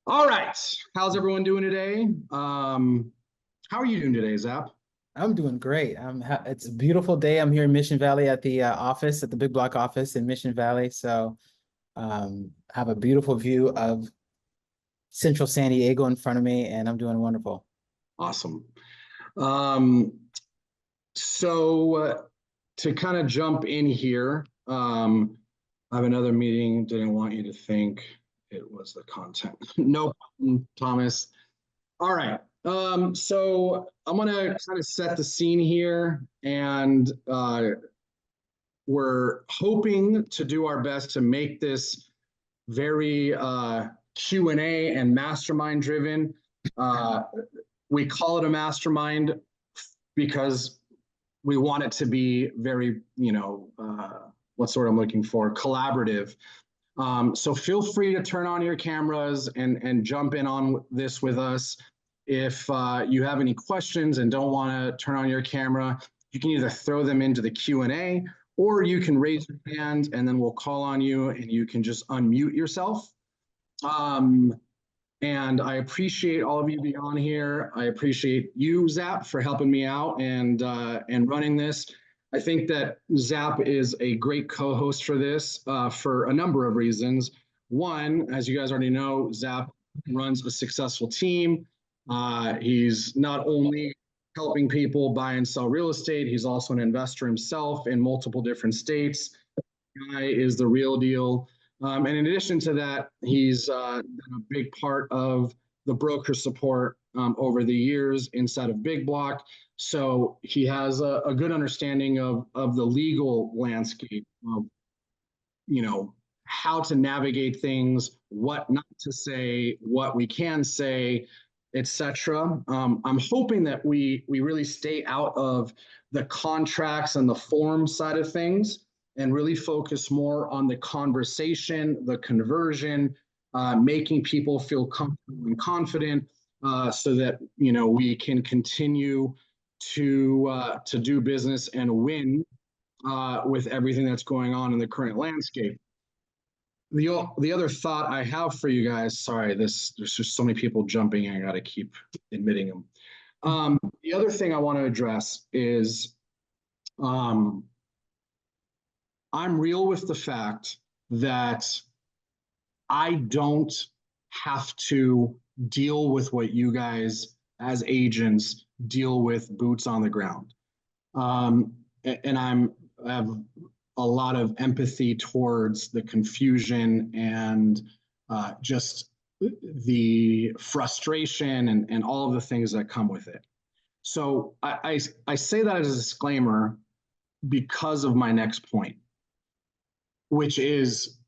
All right. How's everyone doing today? How are you doing today, Zap? I'm doing great. It's a beautiful day. I'm here in Mission Valley at the office, at the Big Block office in Mission Valley. Have a beautiful view of central San Diego in front of me, and I'm doing wonderful. Awesome. Um, so to kind of jump in here, I have another meeting. Didn't want you to think it was the content. No problem, Thomas. All right. So I'm gonna kind of set the scene here, and we're hoping to do our best to make this very Q&A and mastermind driven. Uh, we call it a mastermind because we want it to be very, what's the word I'm looking for? Collaborative. So feel free to turn on your cameras and jump in on this with us. If you have any questions and don't want to turn on your camera, you can either throw them into the Q&A or you can raise your hand and then we'll call on you and you can just unmute yourself. And I appreciate all of you being on here. I appreciate you, Zap, for helping me out and running this. I think that Zap is a great co-host for this for a number of reasons. One, as you guys already know, Zap runs a successful team. He's not only helping people buy and sell real estate, he's also an investor himself in multiple different states. Guy is the real deal. And in addition to that, he's been a big part of the broker support over the years inside of Big Block. So he has a good understanding of the legal landscape of, how to navigate things, what not to say, what we can say, etc. I'm hoping that we really stay out of the contracts and the form side of things and really focus more on the conversation, the conversion, making people feel comfortable and confident, so that we can continue to do business and win with everything that's going on in the current landscape. The other thought I have for you guys, sorry, there's just so many people jumping, I got to keep admitting them. The other thing I want to address is I'm real with the fact that I don't have to deal with what you guys as agents deal with boots on the ground. And I have a lot of empathy towards the confusion and just the frustration and all of the things that come with it. So I say that as a disclaimer because of my next point, which is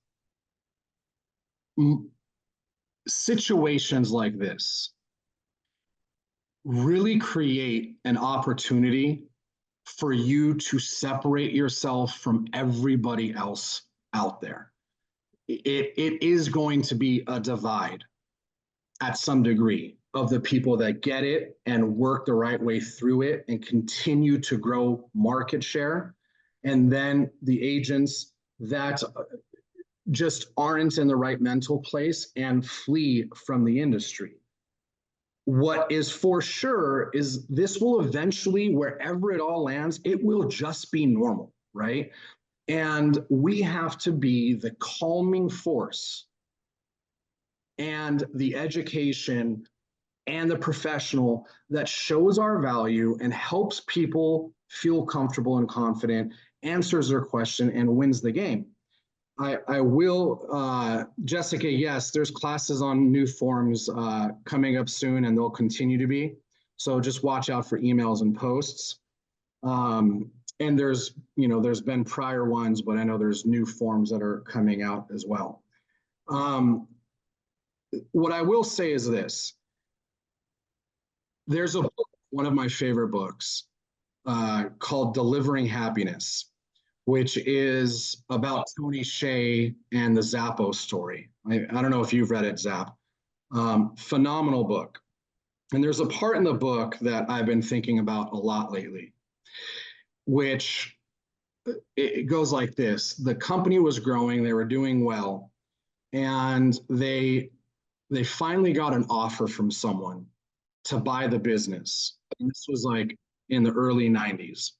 situations like this really create an opportunity for you to separate yourself from everybody else out there. It is going to be a divide at some degree of the people that get it and work the right way through it and continue to grow market share. And then the agents that just aren't in the right mental place and flee from the industry. What is for sure is this will eventually, wherever it all lands, it will just be normal, right? And we have to be the calming force and the education and the professional that shows our value and helps people feel comfortable and confident, answers their question, and wins the game. I will, Jessica, yes, there's classes on new forms coming up soon and they'll continue to be. So just watch out for emails and posts. And there's been prior ones, but I know there's new forms that are coming out as well. What I will say is this. There's a book, one of my favorite books, called Delivering Happiness, which is about Tony Hsieh and the Zappos story. I don't know if you've read it, Zap. Phenomenal book. And there's a part in the book that I've been thinking about a lot lately, which it goes like this. The company was growing, they were doing well, and they they finally got an offer from someone to buy the business. And this was like in the early 90s.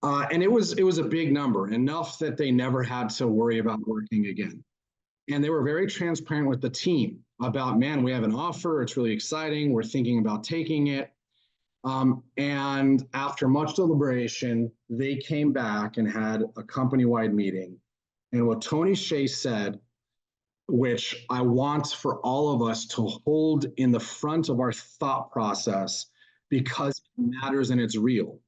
And it was a big number, enough that they never had to worry about working again. And they were very transparent with the team about, man, we have an offer. It's really exciting. We're thinking about taking it. And after much deliberation, they came back and had a company-wide meeting. And what Tony Hsieh said, which I want for all of us to hold in the front of our thought process because it matters and it's real,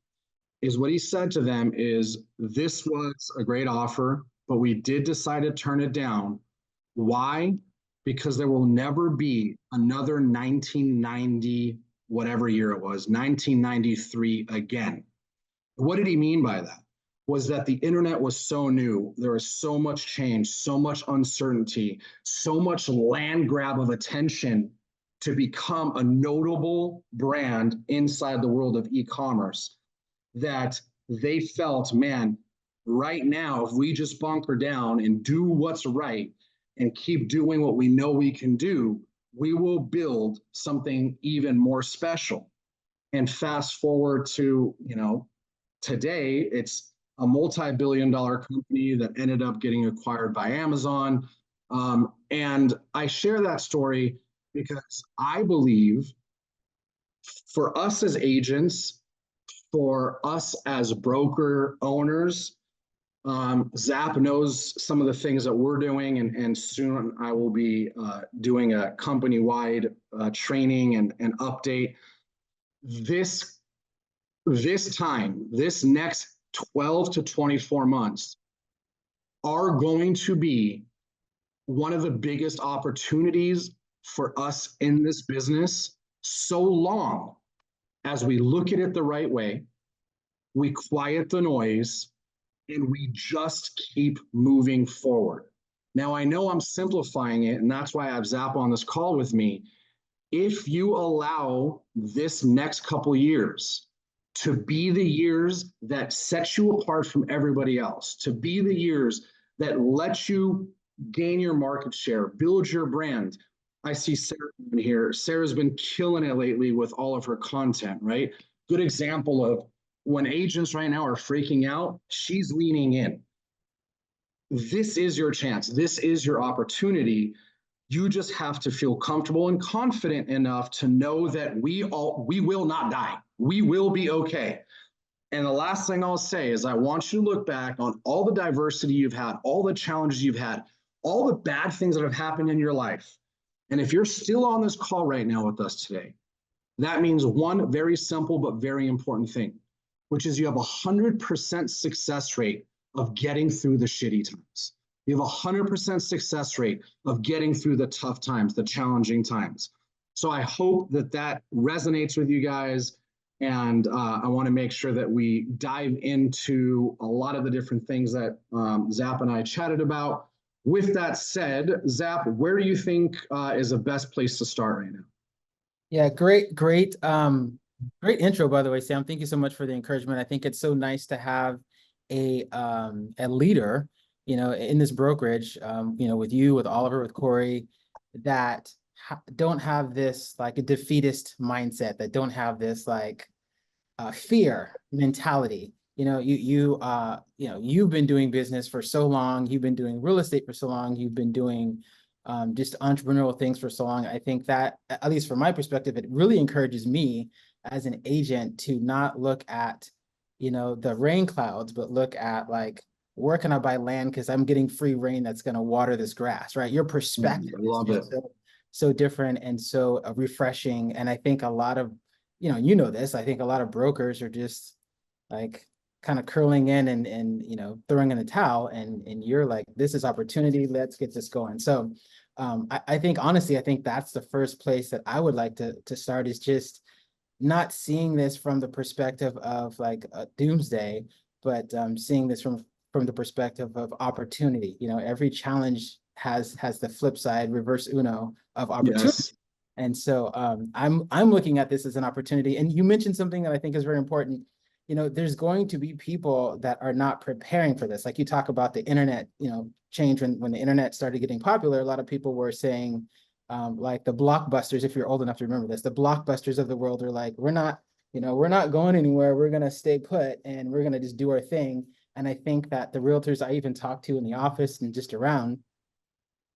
is what he said to them is, this was a great offer, but we did decide to turn it down. Why? Because there will never be another 1990, whatever year it was, 1993 again. What did he mean by that? Was that the internet was so new, there was so much change, so much uncertainty, so much land grab of attention to become a notable brand inside the world of e-commerce, that they felt, man, right now, if we just bunker down and do what's right and keep doing what we know we can do, we will build something even more special. And fast forward to, today, it's a multi-billion-dollar company that ended up getting acquired by Amazon. And I share that story because I believe for us as agents, for us as broker owners, Zap knows some of the things that we're doing, and soon I will be doing a company-wide training and update. This next 12 to 24 months are going to be one of the biggest opportunities for us in this business, so long as we look at it the right way, we quiet the noise, and we just keep moving forward. Now, I know I'm simplifying it, and that's why I have Zap on this call with me. If you allow this next couple years to be the years that set you apart from everybody else, to be the years that let you gain your market share, build your brand. I see Sarah in here. Sarah's been killing it lately with all of her content, right? Good example of when agents right now are freaking out, she's leaning in. This is your chance. This is your opportunity. You just have to feel comfortable and confident enough to know that we will not die. We will be okay. And the last thing I'll say is I want you to look back on all the diversity you've had, all the challenges you've had, all the bad things that have happened in your life. And if you're still on this call right now with us today, that means one very simple but very important thing, which is you have 100% success rate of getting through the shitty times. You have 100% success rate of getting through the tough times, the challenging times. So I hope that that resonates with you guys. And I want to make sure that we dive into a lot of the different things that Zap and I chatted about. With that said, Zap, where do you think is the best place to start right now? Yeah, great intro, by the way, Sam. Thank you so much for the encouragement. I think it's so nice to have a leader, in this brokerage, with you, with Oliver, with Corey, that don't have this like a defeatist mindset, that don't have this like fear mentality. You've been doing business for so long. You've been doing real estate for so long. You've been doing just entrepreneurial things for so long. I think that, at least from my perspective, it really encourages me as an agent to not look at, the rain clouds, but look at like, where can I buy land? Because I'm getting free rain that's going to water this grass, right? Your perspective is so different and so refreshing. And I think a lot of, this, I think a lot of brokers are just like kind of curling in and throwing in the towel, and you're like, this is opportunity, let's get this going. So I think, honestly, I think that's the first place that I would like to start, is just not seeing this from the perspective of like a doomsday, but seeing this from the perspective of opportunity. Every challenge has the flip side, reverse Uno of opportunity. Yes. And so I'm looking at this as an opportunity. And you mentioned something that I think is very important. There's going to be people that are not preparing for this. Like you talk about the internet, change when the internet started getting popular, a lot of people were saying, like the blockbusters, if you're old enough to remember this, the blockbusters of the world are like, we're not going anywhere. We're going to stay put and we're going to just do our thing. And I think that the realtors I even talk to in the office and just around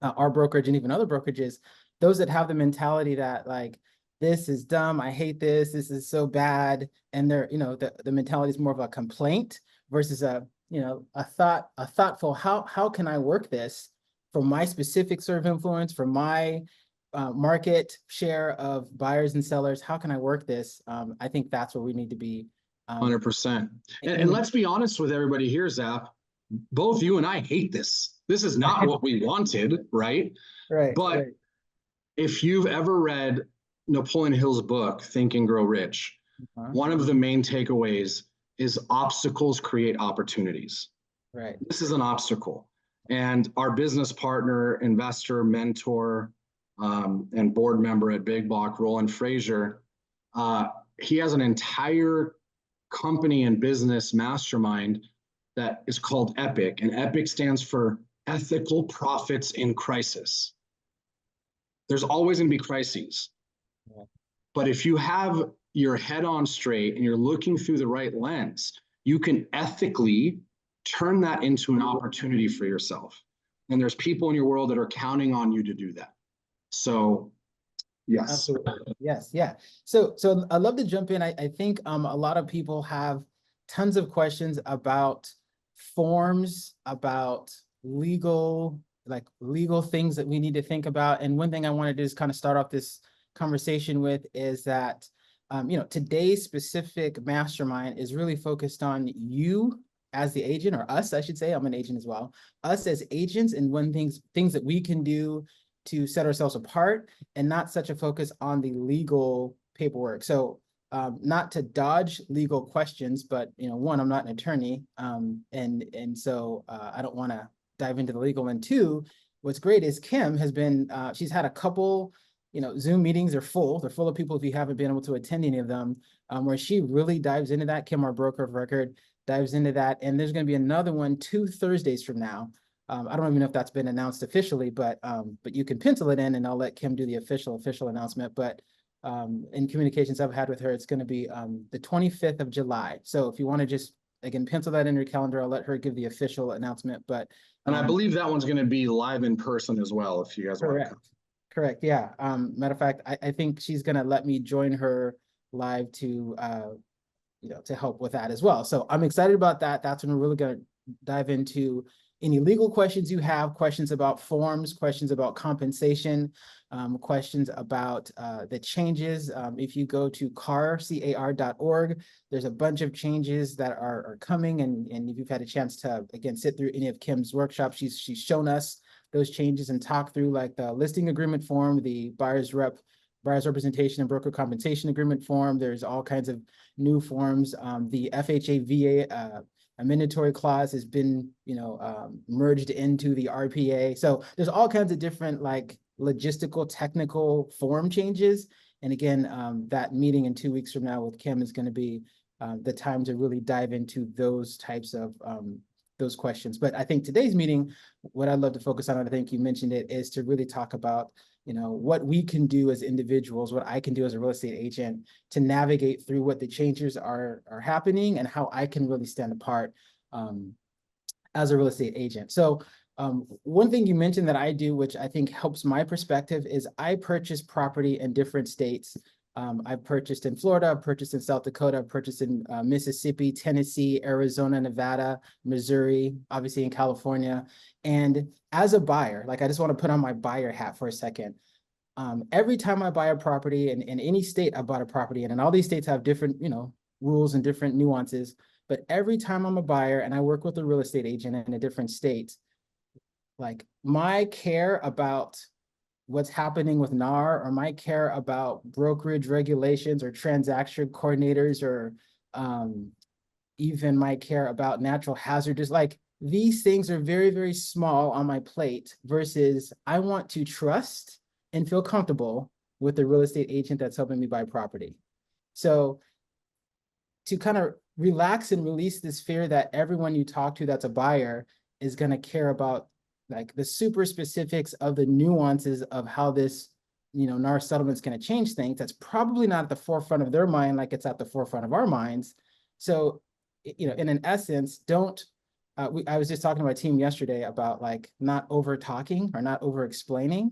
our brokerage and even other brokerages, those that have the mentality that like, this is dumb, I hate this, this is so bad. And they're, the mentality is more of a complaint versus a thoughtful, how can I work this for my specific sphere of influence, for my market share of buyers and sellers? How can I work this? I think that's where we need to be. 100%. And let's be honest with everybody here, Zap. Both you and I hate this. This is not what we wanted, right? Right. But Right. if you've ever read Napoleon Hill's book, Think and Grow Rich, one of the main takeaways is obstacles create opportunities. Right. This is an obstacle. And our business partner, investor, mentor, and board member at Big Block, Roland Frazier, he has an entire company and business mastermind that is called EPIC. And EPIC stands for Ethical Profits in Crisis. There's always going to be crises. Yeah. But if you have your head on straight and you're looking through the right lens, you can ethically turn that into an opportunity for yourself. And there's people in your world that are counting on you to do that. So, yes. Absolutely. Yes. Yeah. So I'd love to jump in. I think a lot of people have tons of questions about forms, about legal things that we need to think about. And one thing I want to do is kind of start off this conversation with is that, today's specific mastermind is really focused on you as the agent, or us, I should say. I'm an agent as well. Us as agents, and one things that we can do to set ourselves apart, and not such a focus on the legal paperwork. So not to dodge legal questions, but one, I'm not an attorney, and so I don't want to dive into the legal. And two, what's great is Kim has been she's had a couple Zoom meetings. They're full of people if you haven't been able to attend any of them, where she really dives into that. Kim, our broker of record, dives into that, and there's going to be another one 2 Thursdays from now. I don't even know if that's been announced officially, but you can pencil it in, and I'll let Kim do the official announcement. But in communications I've had with her, it's going to be the 25th of July. So if you want to just, again, pencil that in your calendar, I'll let her give the official announcement. But and I believe that one's going to be live in person as well, if you guys want to come. Correct. Yeah. Matter of fact, I think she's going to let me join her live to help with that as well. So I'm excited about that. That's when we're really going to dive into any legal questions you have, questions about forms, questions about compensation, questions about the changes. If you go to car.org, there's a bunch of changes that are coming. And if you've had a chance to, again, sit through any of Kim's workshops, she's shown us those changes and talk through like the listing agreement form, the buyer's representation and broker compensation agreement form. There's all kinds of new forms. The FHA VA a mandatory clause has been, merged into the RPA. So there's all kinds of different like logistical, technical form changes. And again, that meeting in 2 weeks from now with Kim is going to be the time to really dive into those types of those questions. But I think today's meeting, what I'd love to focus on, and I think you mentioned it, is to really talk about what we can do as individuals, what I can do as a real estate agent to navigate through what the changes are happening, and how I can really stand apart as a real estate agent. So one thing you mentioned that I do, which I think helps my perspective, is I purchase property in different states. I've purchased in Florida, I've purchased in South Dakota, I've purchased in Mississippi, Tennessee, Arizona, Nevada, Missouri, obviously in California. And as a buyer, like I just want to put on my buyer hat for a second. Every time I buy a property in any state I bought a property in, and all these states have different, rules and different nuances, but every time I'm a buyer and I work with a real estate agent in a different state, like my care about what's happening with NAR, or my care about brokerage regulations or transaction coordinators, or even my care about natural hazards, like these things are very, very small on my plate versus I want to trust and feel comfortable with the real estate agent that's helping me buy property. So to kind of relax and release this fear that everyone you talk to that's a buyer is going to care about like the super specifics of the nuances of how this NAR settlement's going to change things. That's probably not at the forefront of their mind like it's at the forefront of our minds. So, in an essence, don't, I was just talking to my team yesterday about like not over talking or not over explaining.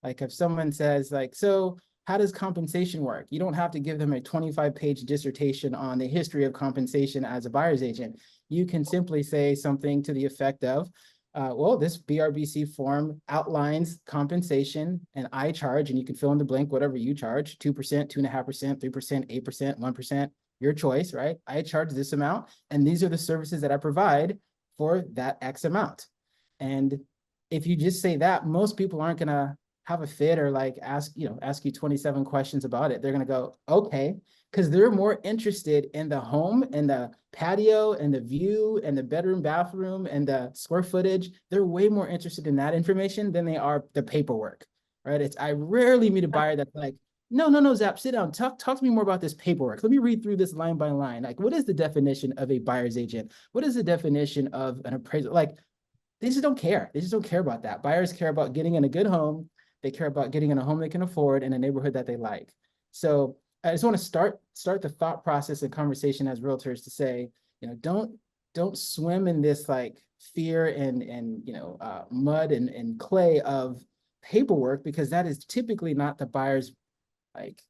Like if someone says like, so how does compensation work? You don't have to give them a 25-page dissertation on the history of compensation as a buyer's agent. You can simply say something to the effect of, well, this BRBC form outlines compensation and I charge, and you can fill in the blank whatever you charge, 2%, 2.5%, 3%, 8%, 1%, your choice, right? I charge this amount, and these are the services that I provide for that X amount. And if you just say that, most people aren't gonna have a fit or like ask you 27 questions about it. They're gonna go, okay, because they're more interested in the home and the patio and the view and the bedroom, bathroom and the square footage. They're way more interested in that information than they are the paperwork, right? I rarely meet a buyer that's like, no, Zap, sit down. Talk to me more about this paperwork. Let me read through this line by line. Like, what is the definition of a buyer's agent? What is the definition of an appraiser? Like, they just don't care. They just don't care about that. Buyers care about getting in a good home. They care about getting in a home they can afford in a neighborhood that they like. So I just want to start the thought process and conversation as realtors to say, don't swim in this like fear and mud and clay of paperwork, because that is typically not the buyer's like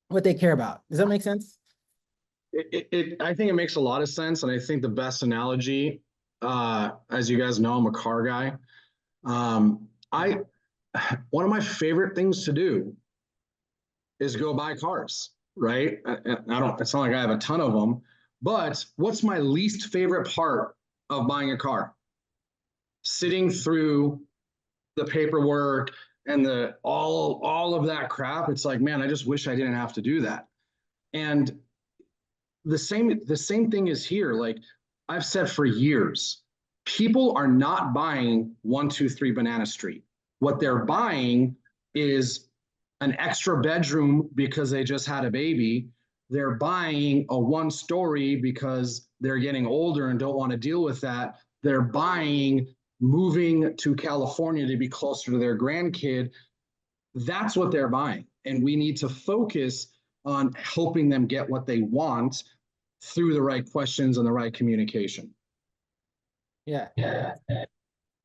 what they care about. Does that make sense? I think it makes a lot of sense. And I think the best analogy, as you guys know, I'm a car guy. One of my favorite things to do is go buy cars, right? It's not like I have a ton of them, but what's my least favorite part of buying a car? Sitting through the paperwork and all of that crap. It's like, man, I just wish I didn't have to do that. And the same thing is here. Like I've said for years, people are not buying 123 Banana Street. What they're buying is an extra bedroom because they just had a baby. They're buying a one-story because they're getting older and don't want to deal with that. They're buying moving to California to be closer to their grandkid. That's what they're buying. And we need to focus on helping them get what they want through the right questions and the right communication. Yeah.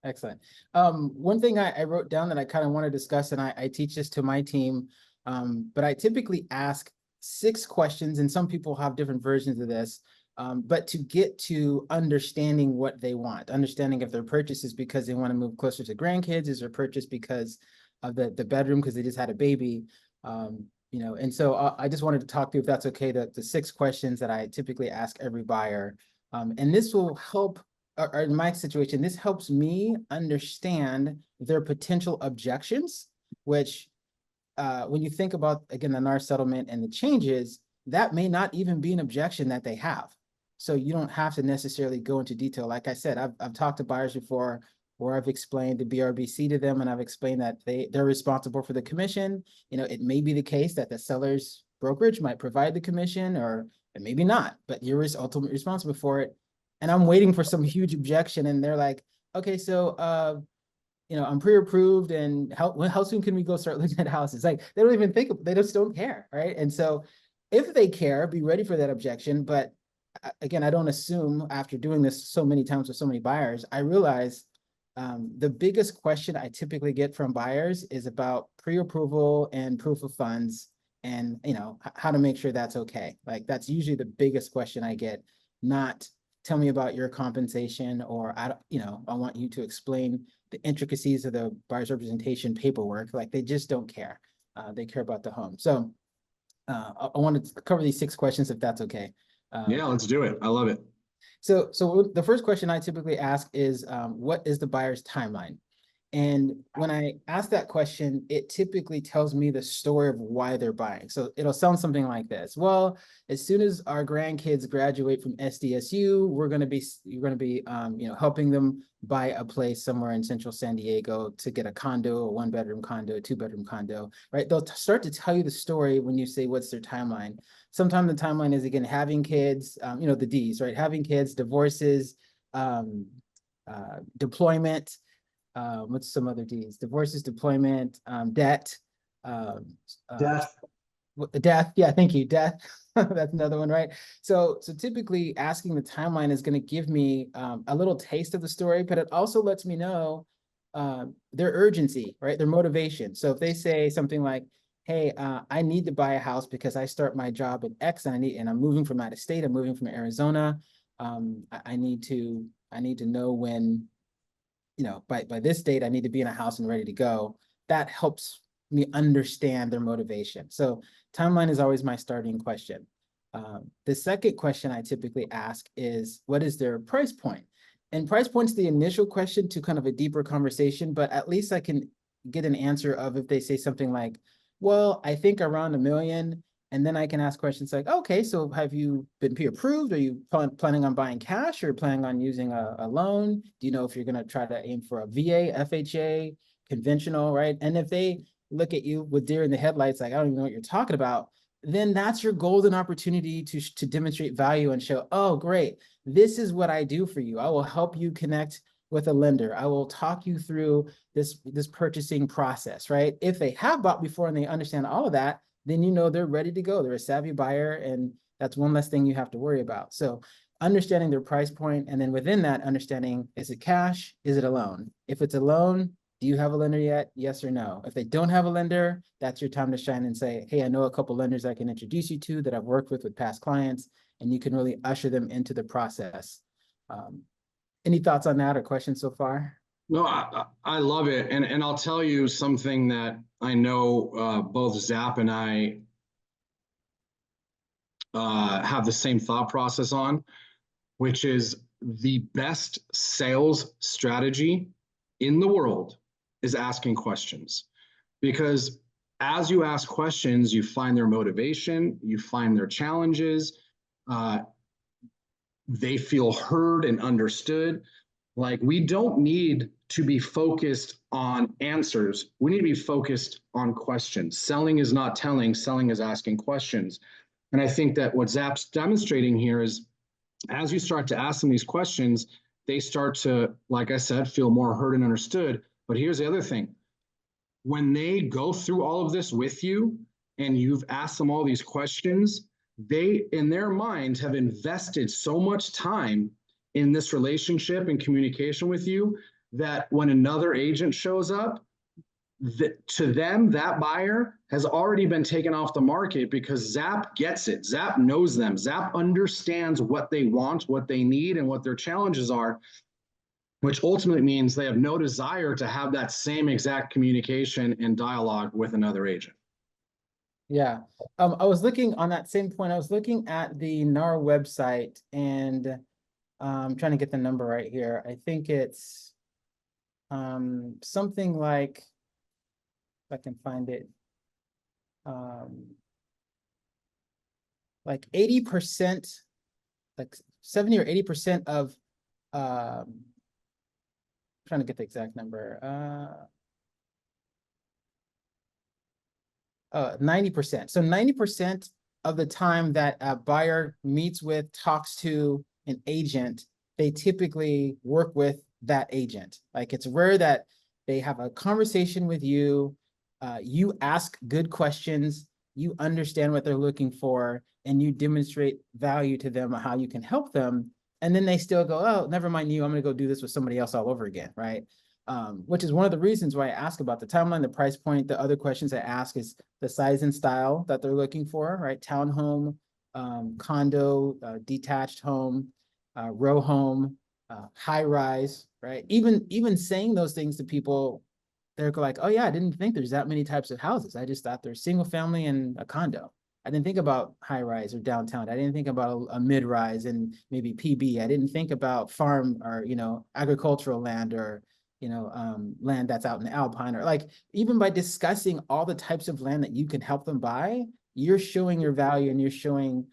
Excellent. One thing I wrote down that I kind of want to discuss, and I teach this to my team, but I typically ask 6 questions, and some people have different versions of this, but to get to understanding what they want, understanding if their purchase is because they want to move closer to grandkids, is their purchase because of the bedroom because they just had a baby, and so I just wanted to talk through, if that's okay, the 6 questions that I typically ask every buyer, and this will help. Or in my situation, this helps me understand their potential objections, which when you think about, again, the NAR settlement and the changes, that may not even be an objection that they have. So you don't have to necessarily go into detail. Like I said, I've talked to buyers before where I've explained the BRBC to them, and I've explained that they're responsible for the commission. It may be the case that the seller's brokerage might provide the commission, or it maybe not, but you're ultimately responsible for it. And I'm waiting for some huge objection, and they're like, okay, so I'm pre-approved, and how soon can we go start looking at houses? Like they don't even they just don't care, right? And so if they care, be ready for that objection. But again, I don't assume, after doing this so many times with so many buyers, I realize the biggest question I typically get from buyers is about pre-approval and proof of funds, and how to make sure that's okay. Like that's usually the biggest question I get, not tell me about your compensation, or I want you to explain the intricacies of the buyer's representation paperwork. Like they just don't care. They care about the home. So I wanted to cover these 6 questions, if that's okay. Yeah, let's do it. I love it. So the first question I typically ask is, what is the buyer's timeline? And when I ask that question, it typically tells me the story of why they're buying. So it'll sound something like this. Well, as soon as our grandkids graduate from SDSU, you're going to be helping them buy a place somewhere in central San Diego to get a condo, a 1-bedroom condo, a 2-bedroom condo, right? They'll start to tell you the story when you say, what's their timeline? Sometimes the timeline is, again, having kids, the D's, right? Having kids, divorces, deployment, what's some other D's? Divorces, deployment, debt, um, Death. Death, yeah, thank you, death. That's another one, right? So typically asking the timeline is going to give me a little taste of the story, but it also lets me know their urgency, right? Their motivation. So if they say something like, hey, I need to buy a house because I start my job at X and I'm moving from out of state, I'm moving from Arizona. I need to know when, by this date, I need to be in a house and ready to go. That helps me understand their motivation. So timeline is always my starting question. The second question I typically ask is, what is their price point? And price point's the initial question to kind of a deeper conversation, but at least I can get an answer of if they say something like, well, I think around $1 million. And then I can ask questions like, okay, so have you been pre-approved? Are you planning on buying cash or planning on using a loan? Do you know if you're going to try to aim for a VA, FHA, conventional, right? And if they look at you with deer in the headlights, like, I don't even know what you're talking about, then that's your golden opportunity to demonstrate value and show, oh, great, this is what I do for you. I will help you connect with a lender. I will talk you through this purchasing process, right? If they have bought before and they understand all of that, then they're ready to go. They're a savvy buyer, and that's one less thing you have to worry about. So understanding their price point, and then within that, understanding, is it cash? Is it a loan? If it's a loan, do you have a lender yet? Yes or no? If they don't have a lender, that's your time to shine and say, hey, I know a couple lenders I can introduce you to that I've worked with past clients, and you can really usher them into the process. Any thoughts on that or questions so far? No, I love it. And I'll tell you something that I know both Zap and I have the same thought process on, which is the best sales strategy in the world is asking questions. Because as you ask questions, you find their motivation, you find their challenges, they feel heard and understood. Like, we don't need to be focused on answers. We need to be focused on questions. Selling is not telling, selling is asking questions. And I think that what Zap's demonstrating here is, as you start to ask them these questions, they start to, like I said, feel more heard and understood. But here's the other thing. When they go through all of this with you and you've asked them all these questions, they, in their mind, have invested so much time in this relationship and communication with you that when another agent shows up, to them, that buyer has already been taken off the market because Zap gets it. Zap knows them. Zap understands what they want, what they need, and what their challenges are, which ultimately means they have no desire to have that same exact communication and dialogue with another agent. Yeah, I was looking on that same point. I was looking at the NAR website, and I'm trying to get the number right here. I think it's something like, if I can find it, like 80%, like 70 or 80% of, trying to get the exact number, 90%. So 90% of the time that a buyer meets with, talks to an agent, they typically work with that agent. Like, it's rare that they have a conversation with you, you ask good questions, you understand what they're looking for, and you demonstrate value to them, how you can help them. And then they still go, oh, never mind you, I'm gonna go do this with somebody else all over again, right? Which is one of the reasons why I ask about the timeline, the price point. The other questions I ask is the size and style that they're looking for, right? Townhome, condo, detached home, row home, high rise, right? Even saying those things to people, they're like, oh yeah, I didn't think there's that many types of houses. I just thought there's single family and a condo. I didn't think about high rise or downtown. I didn't think about a mid rise and maybe PB. I didn't think about farm or, agricultural land or, land that's out in the Alpine, or like, even by discussing all the types of land that you can help them buy, you're showing your value and you're showing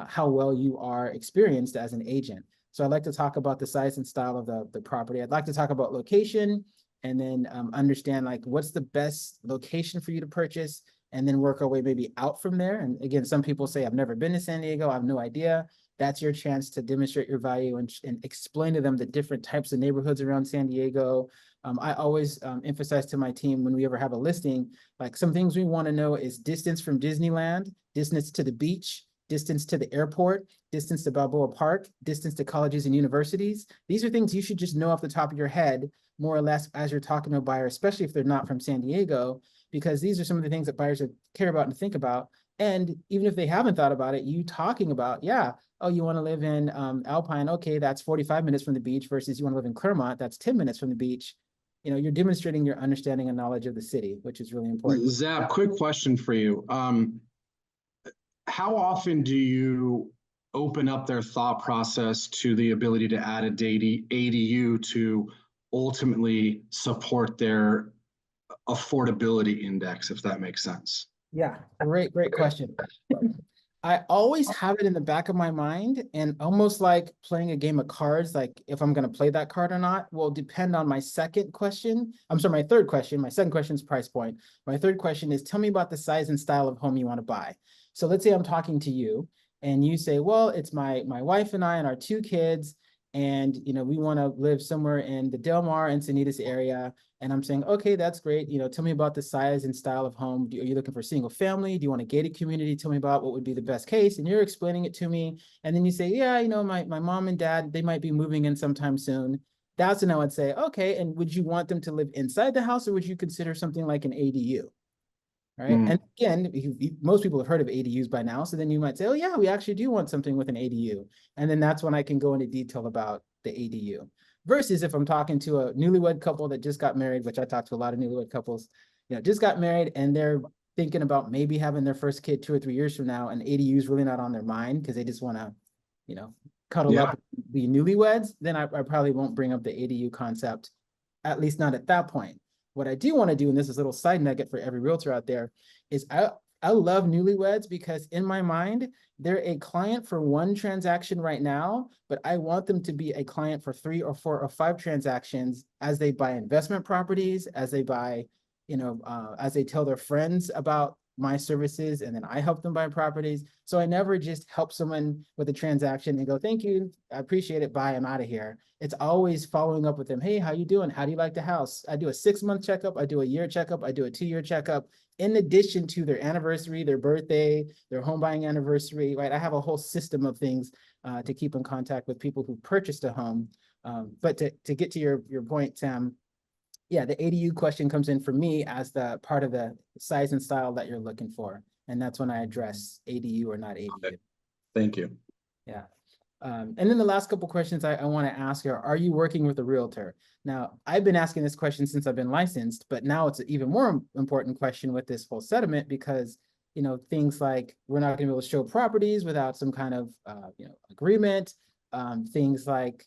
how well you are experienced as an agent. So I'd like to talk about the size and style of the property. I'd like to talk about location, and then understand, like, what's the best location for you to purchase, and then work our way maybe out from there. And again, some people say, I've never been to San Diego, I have no idea. That's your chance to demonstrate your value and explain to them the different types of neighborhoods around San Diego, I always emphasize to my team when we ever have a listing, like some things we want to know is distance from Disneyland, distance to the beach, distance to the airport, distance to Balboa Park, distance to colleges and universities. These are things you should just know off the top of your head, more or less, as you're talking to a buyer, especially if they're not from San Diego, because these are some of the things that buyers care about and think about. And even if they haven't thought about it, you talking about, yeah, oh, you want to live in Alpine, okay, that's 45 minutes from the beach versus you want to live in Claremont, that's 10 minutes from the beach. You know, you're demonstrating your understanding and knowledge of the city, which is really important. Zap, quick question for you. How often do you open up their thought process to the ability to add a ADU to ultimately support their affordability index, if that makes sense? Yeah, great question. I always have it in the back of my mind, and almost like playing a game of cards, like if I'm going to play that card or not will depend on my second question. I'm sorry, my third question. My second question is price point. My third question is, tell me about the size and style of home you want to buy. So let's say I'm talking to you and you say, well, it's my wife and I and our 2 kids, and we want to live somewhere in the Del Mar and Encinitas area. And I'm saying, okay, that's great. Tell me about the size and style of home. Are you looking for single family? Do you want a gated community? Tell me about what would be the best case. And you're explaining it to me. And then you say, yeah, my mom and dad, they might be moving in sometime soon. That's when I would say, okay, and would you want them to live inside the house, or would you consider something like an ADU? Right. And again, most people have heard of ADUs by now. So then you might say, oh yeah, we actually do want something with an ADU. And then that's when I can go into detail about the ADU. Versus if I'm talking to a newlywed couple that just got married, which I talk to a lot of newlywed couples, just got married and they're thinking about maybe having their first kid 2 or 3 years from now, and ADU is really not on their mind because they just want to, cuddle up, be newlyweds, then I probably won't bring up the ADU concept, at least not at that point. What I do want to do, and this is a little side nugget for every realtor out there, is I love newlyweds because in my mind, they're a client for 1 transaction right now, but I want them to be a client for 3 or 4 or 5 transactions as they buy investment properties, as they buy, as they tell their friends about my services, and then I help them buy properties. So I never just help someone with a transaction and go, thank you, I appreciate it, bye, I'm out of here. It's always following up with them. Hey, how you doing? How do you like the house? I do a 6-month checkup. I do a year checkup. I do a 2-year checkup. In addition to their anniversary, their birthday, their home buying anniversary, right? I have a whole system of things to keep in contact with people who purchased a home. But to get to your point, Sam, yeah, the ADU question comes in for me as the part of the size and style that you're looking for. And that's when I address ADU or not ADU. Okay. Thank you. Yeah. And then the last couple questions I want to ask are you working with a realtor? Now, I've been asking this question since I've been licensed, but now it's an even more important question with this whole settlement because, things like we're not going to be able to show properties without some kind of, agreement. Things like,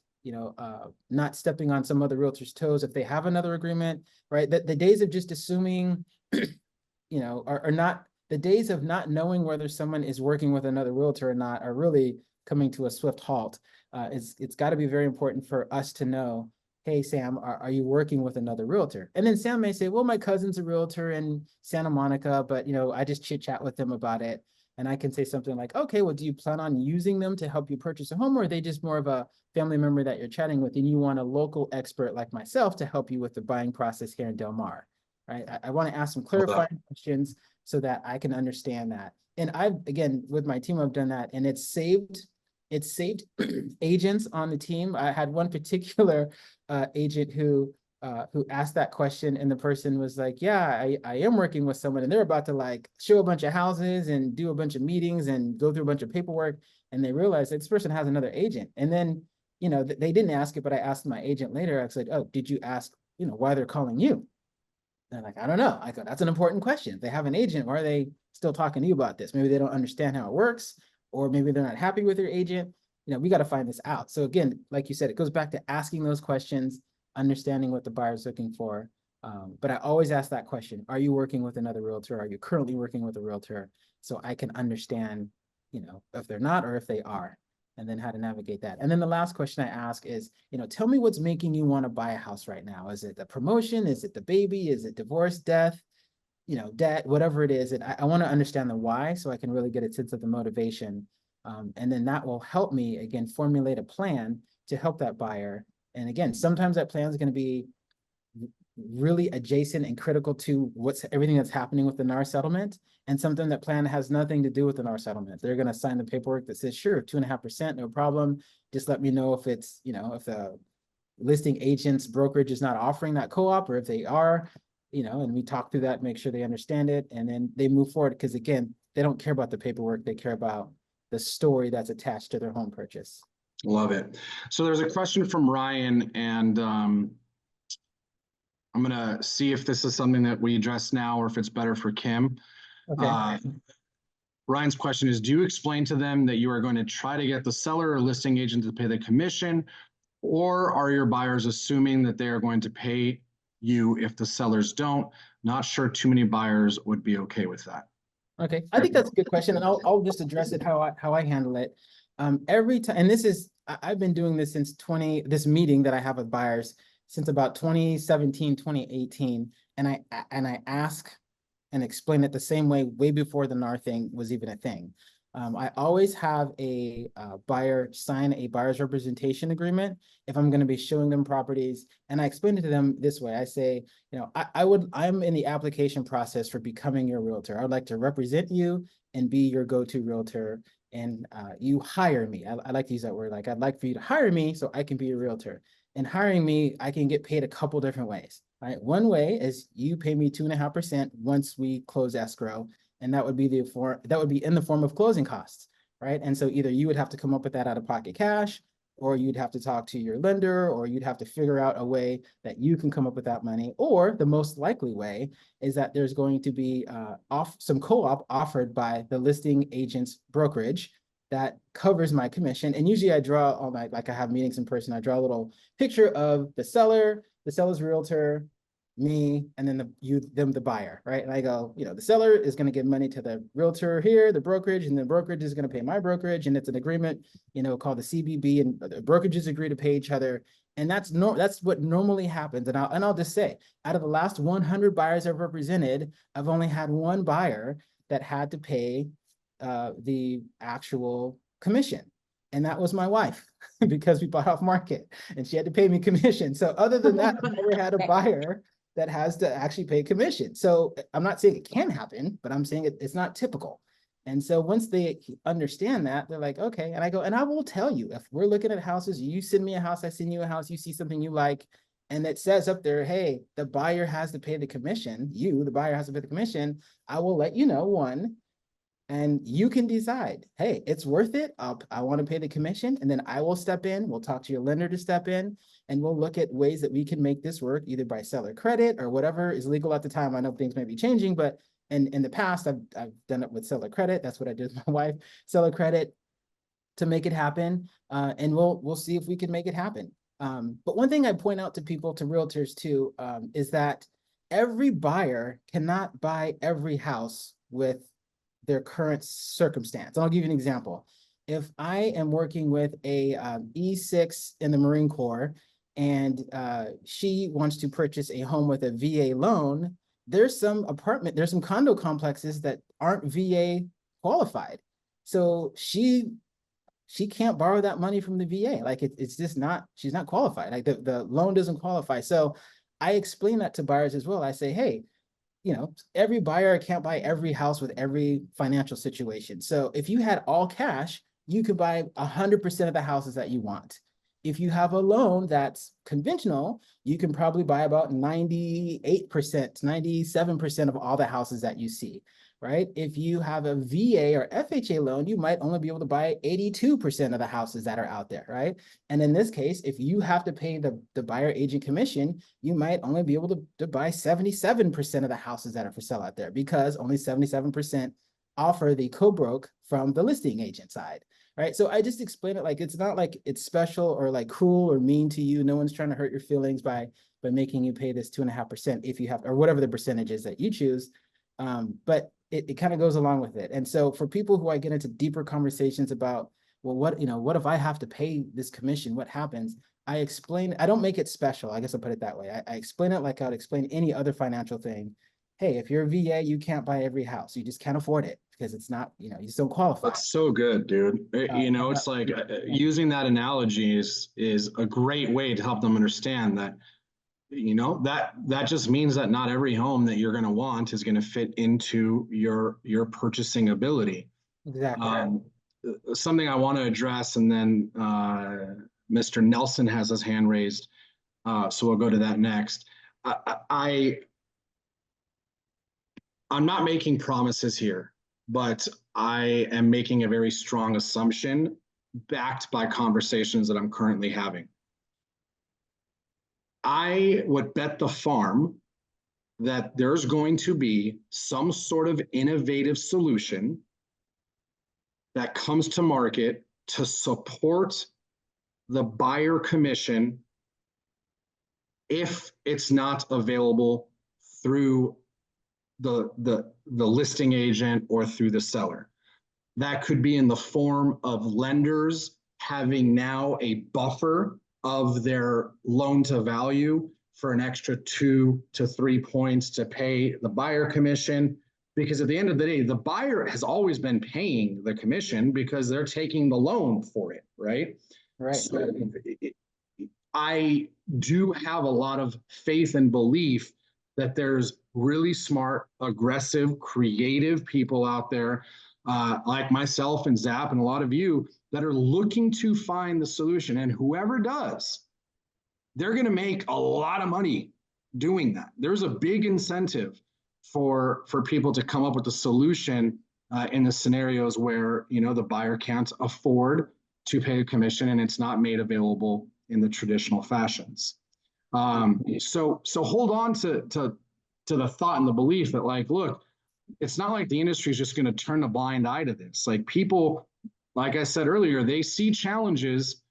not stepping on some other realtor's toes if they have another agreement, right? The days of just assuming, are not, the days of not knowing whether someone is working with another realtor or not are really coming to a swift halt. It's got to be very important for us to know, hey, Sam, are you working with another realtor? And then Sam may say, well, my cousin's a realtor in Santa Monica, but, I just chit chat with them about it. And I can say something like, okay, well, do you plan on using them to help you purchase a home, or are they just more of a family member that you're chatting with and you want a local expert like myself to help you with the buying process here in Del Mar, right? I want to ask some clarifying questions so that I can understand that. And again, with my team, I've done that, and it's saved agents on the team. I had one particular agent who asked that question, and the person was like, yeah, I am working with someone, and they're about to like show a bunch of houses and do a bunch of meetings and go through a bunch of paperwork. And they realized that this person has another agent. And then, they didn't ask it, but I asked my agent later, I said, oh, did you ask, why they're calling you? They're like, I don't know. I go, that's an important question. If they have an agent, why are they still talking to you about this? Maybe they don't understand how it works, or maybe they're not happy with their agent. We got to find this out. So again, like you said, it goes back to asking those questions, understanding what the buyer's looking for. But I always ask that question. Are you working with another realtor? Are you currently working with a realtor? So I can understand, if they're not or if they are, and then how to navigate that. And then the last question I ask is, tell me what's making you want to buy a house right now. Is it the promotion? Is it the baby? Is it divorce, death, debt, whatever it is? I want to understand the why so I can really get a sense of the motivation. And then that will help me, again, formulate a plan to help that buyer. And again, sometimes that plan is going to be really adjacent and critical to everything that's happening with the NAR settlement, and something that plan has nothing to do with the NAR settlement. They're going to sign the paperwork that says, sure, 2.5%, no problem. Just let me know if it's, if the listing agent's brokerage is not offering that co-op, or if they are, and we talk through that, make sure they understand it, and then they move forward. Because again, they don't care about the paperwork, they care about the story that's attached to their home purchase. Love it. So there's a question from Ryan, and I'm gonna see if this is something that we address now or if it's better for Kim. Okay. Ryan's question is, do you explain to them that you are going to try to get the seller or listing agent to pay the commission, or are your buyers assuming that they are going to pay you if the sellers don't? Not sure too many buyers would be okay with that. Okay, I think that's a good question, and I'll just address it how I handle it. Every time, and I've been doing this since this meeting that I have with buyers since about 2017, 2018, and I ask and explain it the same way before the NAR thing was even a thing. I always have a buyer sign a buyer's representation agreement if I'm going to be showing them properties, and I explain it to them this way. I say, I'm in the application process for becoming your realtor. I would like to represent you and be your go-to realtor, and you hire me. I like to use that word. Like, I'd like for you to hire me so I can be your realtor. And hiring me, I can get paid a couple different ways. Right? One way is you pay me 2.5% once we close escrow, and that would be in the form of closing costs, right? And so either you would have to come up with that out of pocket cash, or you'd have to talk to your lender, or you'd have to figure out a way that you can come up with that money. Or the most likely way is that there's going to be some co-op offered by the listing agent's brokerage that covers my commission. And usually I draw all my, like I have meetings in person, I draw a little picture of the seller, the seller's realtor, me, and then the buyer, right? And I go, the seller is going to give money to the realtor here, the brokerage, and the brokerage is going to pay my brokerage, and it's an agreement, called the CBB, and the brokerages agree to pay each other. And that's what normally happens. And I'll just say, out of the last 100 buyers I've represented, I've only had one buyer that had to pay the actual commission. And that was my wife, because we bought off market and she had to pay me commission. So other than that, I've never had a buyer that has to actually pay commission. So I'm not saying it can happen, but I'm saying it's not typical. And so once they understand that, they're like, okay. And I go, and I will tell you, if we're looking at houses, you send me a house, I send you a house, you see something you like, and it says up there, hey, the buyer has to pay the commission, the buyer has to pay the commission, I will let you know, one, and you can decide, hey, it's worth it. I want to pay the commission, and then I will step in. We'll talk to your lender to step in, and we'll look at ways that we can make this work, either by seller credit or whatever is legal at the time. I know things may be changing, but in the past, I've done it with seller credit. That's what I did with my wife, seller credit, to make it happen. And we'll see if we can make it happen. But one thing I point out to people, to realtors too, is that every buyer cannot buy every house with their current circumstance. I'll give you an example. If I am working with a E6 in the Marine Corps, and she wants to purchase a home with a VA loan, there's some condo complexes that aren't VA qualified. So she can't borrow that money from the VA. Like it's just not, she's not qualified. Like the loan doesn't qualify. So I explain that to buyers as well. I say, hey, every buyer can't buy every house with every financial situation. So if you had all cash, you could buy 100% of the houses that you want. If you have a loan that's conventional, you can probably buy about 98%, 97% of all the houses that you see, right? If you have a VA or FHA loan, you might only be able to buy 82% of the houses that are out there, right? And in this case, if you have to pay the buyer agent commission, you might only be able to buy 77% of the houses that are for sale out there, because only 77% offer the co-broke from the listing agent side. Right. So I just explain it like it's not like it's special or like cruel or mean to you. No one's trying to hurt your feelings by making you pay this 2.5% if you have, or whatever the percentage is that you choose. But it kind of goes along with it. And so for people who I get into deeper conversations about, well, what if I have to pay this commission? What happens? I explain, I don't make it special. I guess I'll put it that way. I explain it like I would explain any other financial thing. Hey, if you're a VA, you can't buy every house. You just can't afford it because it's not, you just don't qualify. That's so good, dude. It's like using that analogy is a great way to help them understand that You know, that just means that not every home that you're going to want is going to fit into your purchasing ability. Exactly. Something I want to address, and then Mr. Nelson has his hand raised, so we'll go to that next. I'm not making promises here, but I am making a very strong assumption backed by conversations that I'm currently having. I would bet the farm that there's going to be some sort of innovative solution that comes to market to support the buyer commission if it's not available through the listing agent or through the seller. That could be in the form of lenders having now a buffer of their loan to value for an extra 2 to 3 points to pay the buyer commission. Because at the end of the day, the buyer has always been paying the commission because they're taking the loan for it, right? Right. So I do have a lot of faith and belief that there's really smart, aggressive, creative people out there, like myself and Zap and a lot of you, that are looking to find the solution. And whoever does, they're going to make a lot of money doing that. There's a big incentive for people to come up with a solution in the scenarios where, you know, the buyer can't afford to pay a commission and it's not made available in the traditional fashions. So hold on to the thought and the belief that, like, look, it's not like the industry is just going to turn a blind eye to this. Like, people, like I said earlier, they see challenges,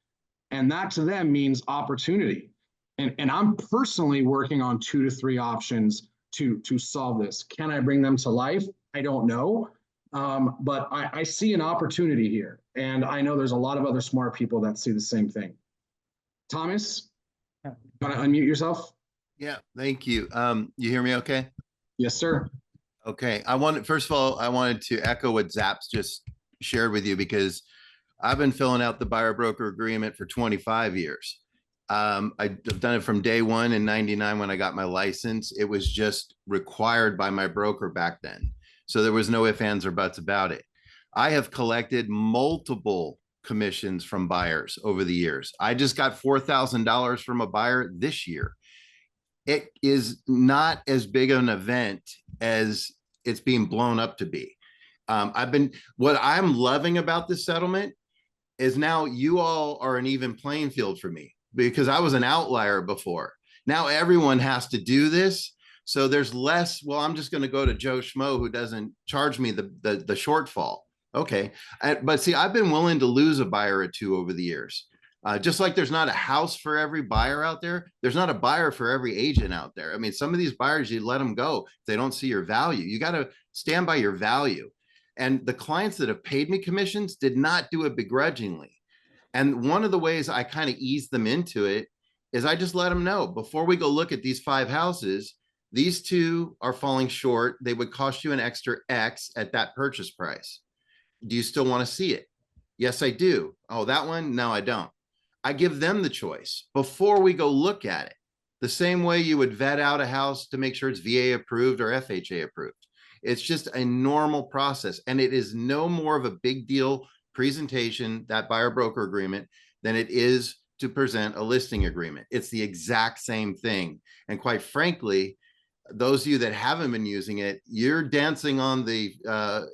and that to them means opportunity. And I'm personally working on 2 to 3 options to solve this. Can I bring them to life? I don't know. But I see an opportunity here. And I know there's a lot of other smart people that see the same thing. Thomas, you want to unmute yourself? Yeah, thank you. You hear me okay? Yes, sir. Okay. First of all, I wanted to echo what Zaps just shared with you, because I've been filling out the buyer broker agreement for 25 years. I've done it from day one in 99 when I got my license. It was just required by my broker back then. So there was no ifs, ands, or buts about it. I have collected multiple commissions from buyers over the years. I just got $4,000 from a buyer this year. It is not as big an event as it's being blown up to be. What I'm loving about this settlement is now you all are an even playing field for me, because I was an outlier before. Now everyone has to do this. So there's less, well, I'm just going to go to Joe Schmo who doesn't charge me the shortfall. Okay. But see, I've been willing to lose a buyer or two over the years. Just like there's not a house for every buyer out there, there's not a buyer for every agent out there. I mean, some of these buyers, you let them go if they don't see your value. You got to stand by your value. And the clients that have paid me commissions did not do it begrudgingly. And one of the ways I kind of ease them into it is I just let them know, before we go look at these 5 houses, these 2 are falling short. They would cost you an extra X at that purchase price. Do you still want to see it? Yes, I do. Oh, that one? No, I don't. I give them the choice before we go look at it. The same way you would vet out a house to make sure it's VA approved or FHA approved. It's just a normal process. And it is no more of a big deal presentation, that buyer broker agreement, than it is to present a listing agreement. It's the exact same thing. And quite frankly, those of you that haven't been using it, you're dancing on the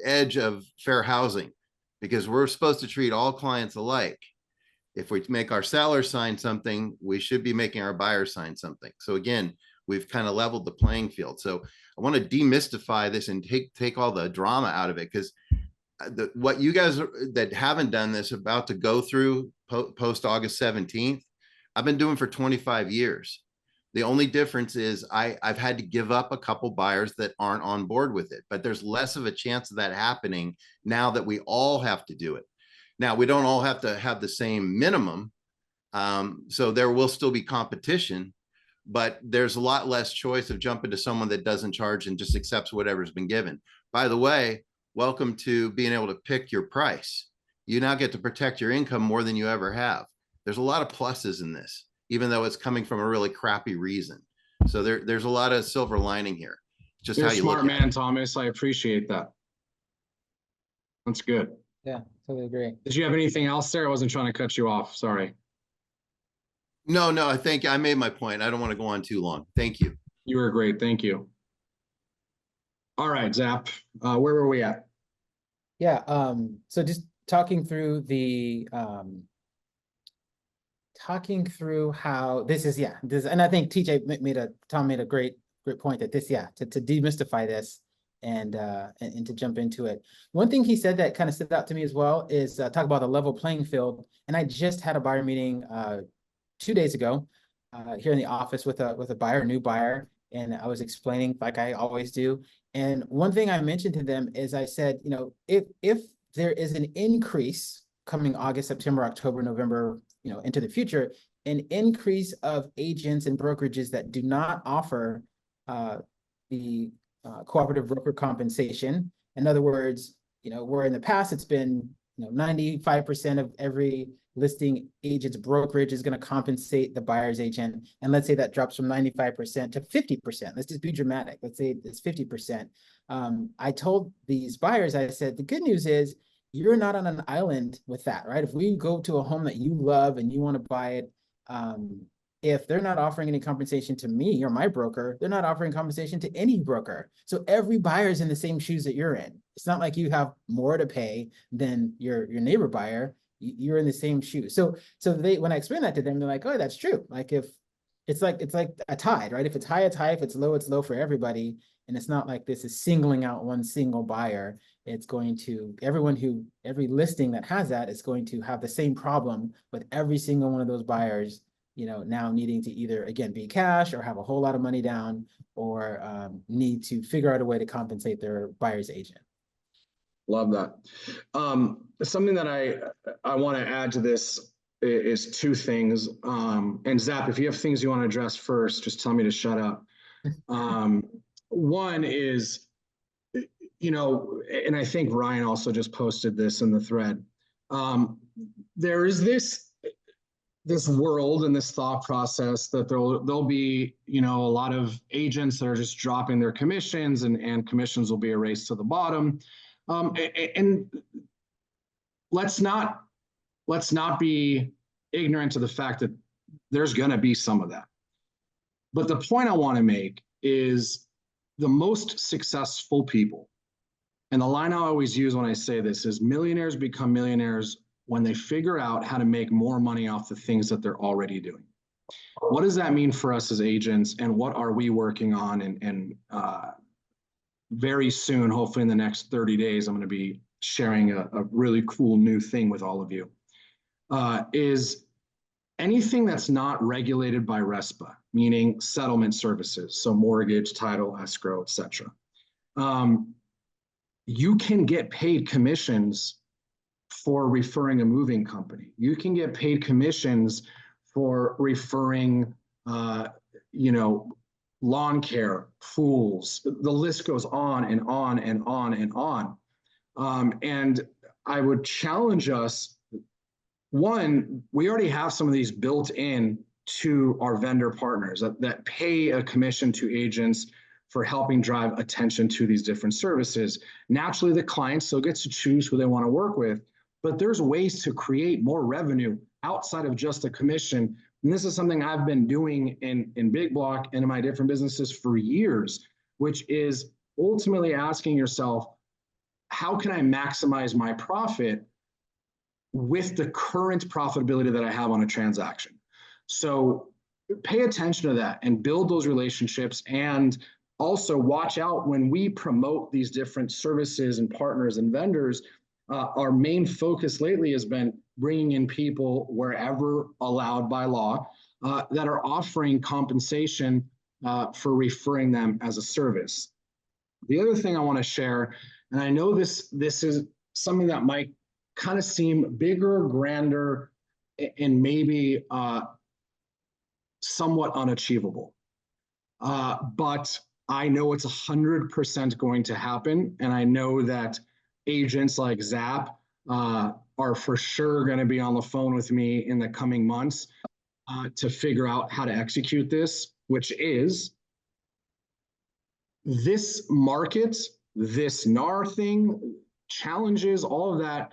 edge of fair housing, because we're supposed to treat all clients alike. If we make our sellers sign something, we should be making our buyers sign something. So again, we've kind of leveled the playing field. So I want to demystify this and take all the drama out of it, because what you guys that haven't done this about to go through post August 17th, I've been doing for 25 years. The only difference is I've had to give up a couple buyers that aren't on board with it, but there's less of a chance of that happening now that we all have to do it. Now, we don't all have to have the same minimum. So there will still be competition, but there's a lot less choice of jumping to someone that doesn't charge and just accepts whatever's been given. By the way, welcome to being able to pick your price. You now get to protect your income more than you ever have. There's a lot of pluses in this, even though it's coming from a really crappy reason. So there's a lot of silver lining here. Just You're how a you look smart at man, it. Thomas. I appreciate that. That's good. Yeah, totally agree. Did you have anything else there? I wasn't trying to cut you off. Sorry. No, I think I made my point. I don't want to go on too long. Thank you. You were great. Thank you. All right, Zap. Where were we at? Yeah, so just talking through how this is, and I think Tom made a great point that this, to demystify this and to jump into it. One thing he said that kind of stood out to me as well is talk about the level playing field. And I just had a buyer meeting 2 days ago here in the office with a new buyer, and I was explaining like I always do. And one thing I mentioned to them is I said, if there is an increase coming August, September, October, November, into the future, an increase of agents and brokerages that do not offer the cooperative broker compensation. In other words, where in the past it's been 95% of every listing agent's brokerage is going to compensate the buyer's agent. And let's say that drops from 95% to 50%. Let's just be dramatic. Let's say it's 50%. I told these buyers, I said, the good news is you're not on an island with that, right? If we go to a home that you love and you want to buy it, if they're not offering any compensation to me or my broker, they're not offering compensation to any broker. So every buyer is in the same shoes that you're in. It's not like you have more to pay than your neighbor buyer. You're in the same shoes. So when I explain that to them, they're like, oh, that's true. Like if it's like a tide, right? If it's high, it's high. If it's low for everybody. And it's not like this is singling out one single buyer. It's going to, every listing that has that is going to have the same problem with every single one of those buyers, now needing to either, again, be cash or have a whole lot of money down or need to figure out a way to compensate their buyer's agent. Love that. Something that I want to add to this is two things. And Zap, if you have things you want to address first, just tell me to shut up. One is, and I think Ryan also just posted this in the thread. There is this world and this thought process that there'll be, a lot of agents that are just dropping their commissions and commissions will be erased to the bottom. And let's not be ignorant to the fact that there's going to be some of that. But the point I want to make is the most successful people, and the line I always use when I say this is millionaires become millionaires when they figure out how to make more money off the things that they're already doing. What does that mean for us as agents, and what are we working on? And very soon, hopefully in the next 30 days, I'm going to be sharing a really cool new thing with all of you, is anything that's not regulated by RESPA, meaning settlement services, so mortgage, title, escrow, etc. You can get paid commissions for referring a moving company. You can get paid commissions for referring, lawn care, pools. The list goes on and on and on and on. And I would challenge us. One, we already have some of these built in to our vendor partners that pay a commission to agents for helping drive attention to these different services. Naturally, the client still gets to choose who they want to work with, but there's ways to create more revenue outside of just a commission. And this is something I've been doing in Big Block and in my different businesses for years, which is ultimately asking yourself, how can I maximize my profit with the current profitability that I have on a transaction? So pay attention to that and build those relationships, and also watch out when we promote these different services and partners and vendors. Our main focus lately has been bringing in people wherever allowed by law that are offering compensation for referring them as a service. The other thing I want to share, and I know this is something that might kind of seem bigger, grander, and maybe somewhat unachievable. But I know it's 100% going to happen. And I know that agents like Zap are for sure going to be on the phone with me in the coming months to figure out how to execute this, which is this market, this NAR thing, challenges, all of that,